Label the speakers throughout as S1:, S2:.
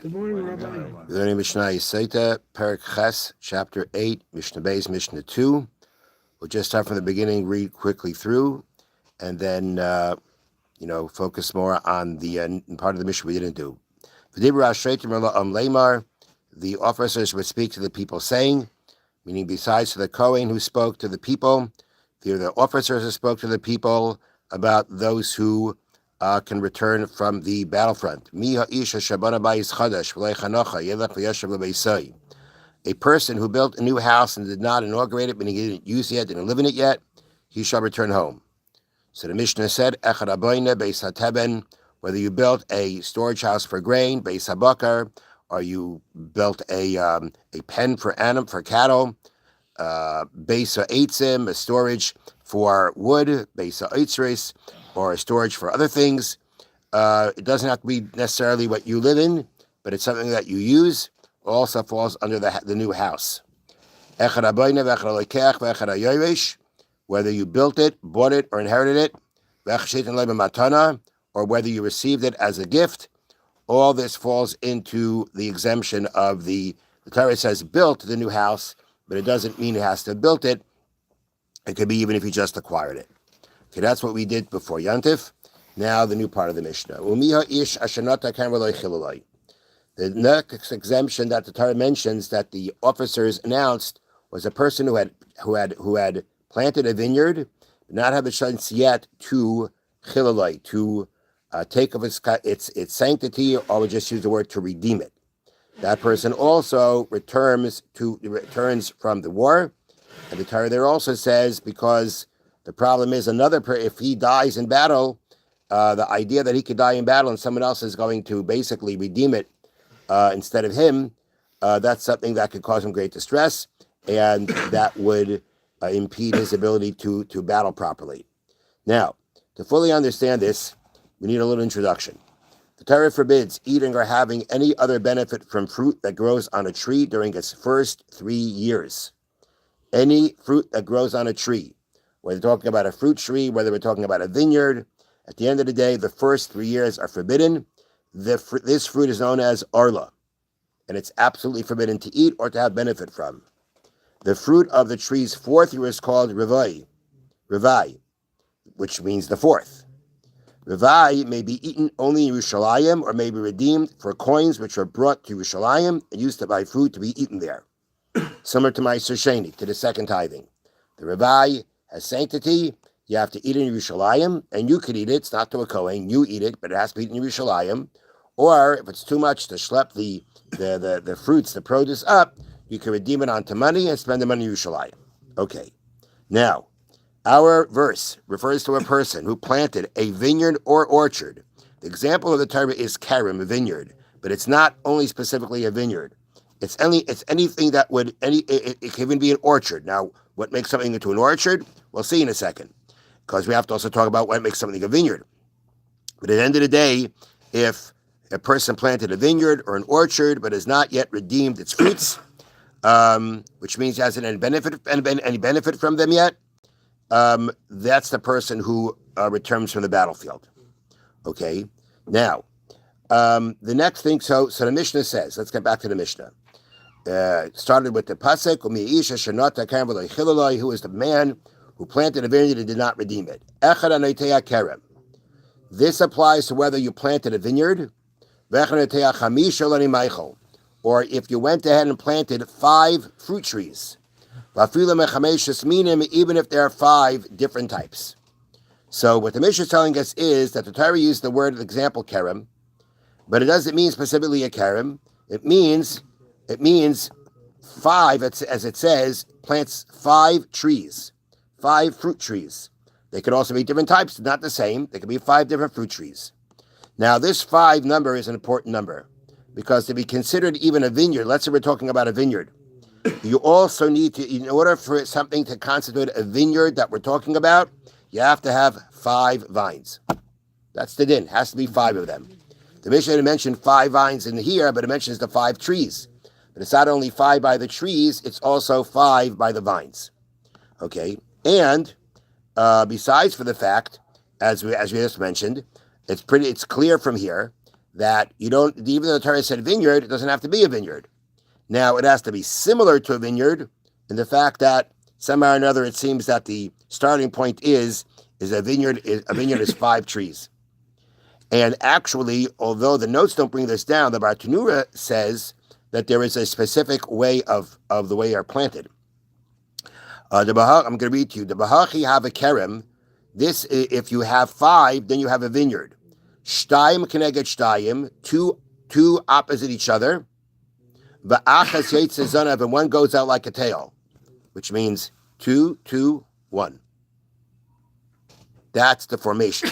S1: Good morning, Rabbi.
S2: We're learning Mishna Sotah, Perek Ches, Chapter 8, Mishna Beis, Mishna 2. We'll just start from the beginning, read quickly through, and then, focus more on the part of the Mishnah we didn't do. The officers would speak to the people saying, meaning besides to the Kohen who spoke to the people, the officers who spoke to the people about those who can return from the battlefront. A person who built a new house and did not inaugurate it, meaning he didn't use it yet, didn't live in it yet, he shall return home. So the Mishnah said, whether you built a storage house for grain, beis habakar, or you built a pen for cattle, beis ha'etzim, a storage for wood, beis ha'eitzris, or a storage for other things. It doesn't have to be necessarily what you live in, but it's something that you use. Also falls under the new house. Whether you built it, bought it, or inherited it, or whether you received it as a gift, all this falls into the exemption of the Torah says built the new house, but it doesn't mean it has to have built it. It could be even if you just acquired it. Okay, that's what we did before Yantif. Now the new part of the Mishnah. The next exemption that the Torah mentions that the officers announced was a person who had planted a vineyard, but not have a chance yet to chilalai, to take of its sanctity, or we just use the word to redeem it. That person also returns from the war, and the Torah there also says, because the problem is if he dies in battle, the idea that he could die in battle and someone else is going to basically redeem it instead of him, that's something that could cause him great distress, and that would impede his ability to battle properly. Now, to fully understand this, we need a little introduction. The Torah forbids eating or having any other benefit from fruit that grows on a tree during its first 3 years. Any fruit that grows on a tree, whether we're talking about a fruit tree, whether we're talking about a vineyard, at the end of the day, the first 3 years are forbidden. This fruit is known as arla, and it's absolutely forbidden to eat or to have benefit from. The fruit of the tree's fourth year is called revai, which means the fourth. Revai may be eaten only in Yerushalayim or may be redeemed for coins which are brought to Yerushalayim and used to buy food to be eaten there. Similar to Ma'aser Sheni, to the second tithing. The revai has sanctity. You have to eat it in Yerushalayim, and you could eat it. It's not to a Kohen. You eat it, but it has to be eaten in Yerushalayim. Or if it's too much to schlep the fruits, the produce up, you can redeem it onto money and spend the money in Yerushalayim. Okay. Now, our verse refers to a person who planted a vineyard or orchard. The example of the Torah is karim, a vineyard, but it's not only specifically a vineyard. It's anything that it can even be an orchard. Now, what makes something into an orchard? We'll see in a second, because we have to also talk about what makes something a vineyard. But at the end of the day, if a person planted a vineyard or an orchard but has not yet redeemed its fruits, which means he hasn't any benefit from them yet, that's the person who returns from the battlefield. Okay. Now, the next thing. So the Mishnah says. Let's get back to the Mishnah. Started with the pasuk, who is the man who planted a vineyard and did not redeem it. This applies to whether you planted a vineyard, or if you went ahead and planted 5 fruit trees, even if there are 5 different types. So what the Mishnah is telling us is that the Torah used the word example kerem, but it doesn't mean specifically a kerem. It means 5, as it says, plants 5 trees, 5 fruit trees. They could also be different types, not the same. They could be 5 different fruit trees. Now, this 5 number is an important number, because to be considered even a vineyard, let's say we're talking about a vineyard, you also need to, in order for something to constitute a vineyard that we're talking about, you have to have 5 vines. That's the din. It has to be 5 of them. The Mishnah mentioned 5 vines in here, but it mentions the 5 trees. But it's not only 5 by the trees, it's also 5 by the vines. Okay? And besides for the fact, as we just mentioned, it's clear from here that you don't, even though the Torah said vineyard, it doesn't have to be a vineyard. Now, it has to be similar to a vineyard in the fact that somehow or another it seems that the starting point is a vineyard is 5 trees. And actually, although the notes don't bring this down, the Bartanura says that there is a specific way of the way they are planted. I'm going to read to you. The Bahachi have a kerem. This, if you have 5, then you have a vineyard. Shtayim keneged shtayim, two opposite each other. Va'achas yetze zanav, and one goes out like a tail, which means 2, 2, 1. That's the formation.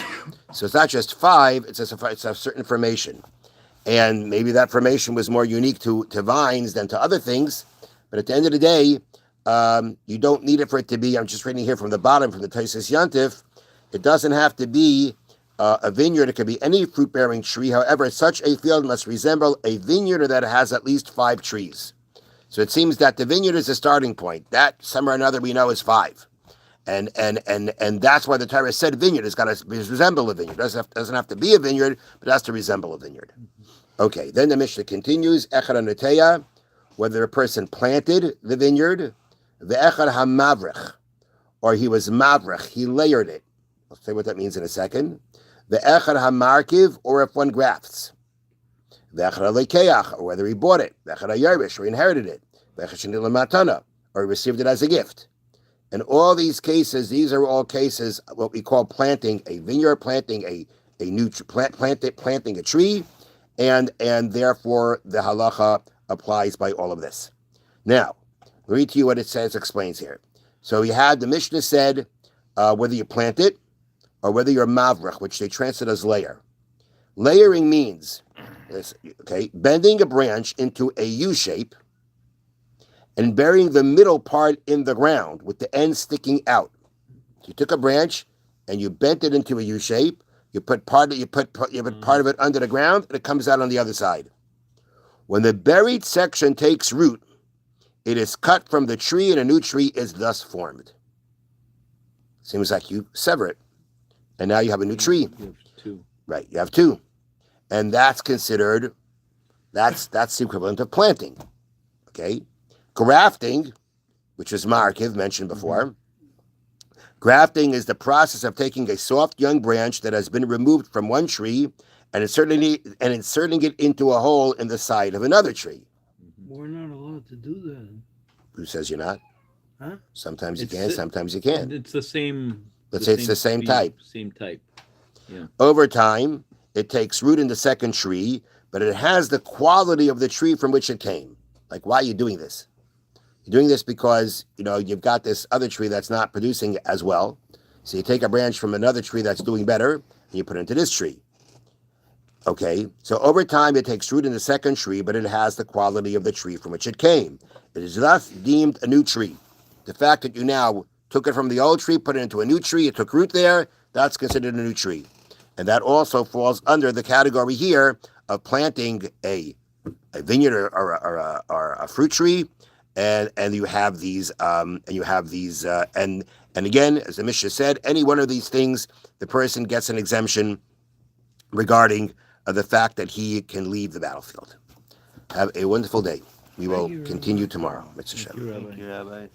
S2: So it's not just 5; it's a certain formation, and maybe that formation was more unique to vines than to other things. But at the end of the day, you don't need it for it to be. I'm just reading here from the bottom from the Taisus Yantif. It doesn't have to be a vineyard. It could be any fruit-bearing tree. However, such a field must resemble a vineyard that has at least 5 trees. So it seems that the vineyard is a starting point. That somewhere or another we know is 5. And that's why the Torah said vineyard has got to resemble a vineyard. Doesn't have to be a vineyard, but it has to resemble a vineyard. Okay, then the Mishnah continues, Echad HaNoteya, whether a person planted the vineyard, the Echad HaMavrech, or he was Mavrech, he layered it. I'll say what that means in a second. The Echad HaMarkiv, or if one grafts. The Echad HaLekeach, or whether he bought it. The Echad HaYarish, or he inherited it. The Echad Shenil Matana, or he received it as a gift. In all these cases, these are all cases what we call planting a vineyard, planting a new planting a tree, and therefore the halacha applies by all of this. Now, I'll read to you what it says, explains here. So we had the Mishnah said whether you plant it or whether you're mavrech, which they translate as layer. Layering means bending a branch into a U shape and burying the middle part in the ground with the end sticking out. So you took a branch and you bent it into a U shape. You put part of it under the ground, and it comes out on the other side. When the buried section takes root, it is cut from the tree, and a new tree is thus formed. Seems like you sever it, and now you have a new tree.
S1: You have 2.
S2: Right, you have 2, and that's considered that's the equivalent of planting. Okay. Grafting, which is Markiv, mentioned before. Grafting is the process of taking a soft young branch that has been removed from one tree and inserting it into a hole in the side of another tree.
S3: We're not allowed to do that.
S2: Who says you're not?
S3: Huh?
S2: Sometimes you can, sometimes you can't.
S1: It's the same.
S2: Let's say it's the same type.
S1: Same type. Yeah.
S2: Over time, it takes root in the second tree, but it has the quality of the tree from which it came. Like, why are you doing this? You're doing this because, you've got this other tree that's not producing as well. So you take a branch from another tree that's doing better, and you put it into this tree. Okay, so over time it takes root in the second tree, but it has the quality of the tree from which it came. It is thus deemed a new tree. The fact that you now took it from the old tree, put it into a new tree, it took root there, that's considered a new tree. And that also falls under the category here of planting a vineyard or a fruit tree. And you have these, and again, as the Mishnah said, any one of these things, the person gets an exemption regarding the fact that he can leave the battlefield. Have a wonderful day. We will continue tomorrow.
S1: Thank you, Rabbi.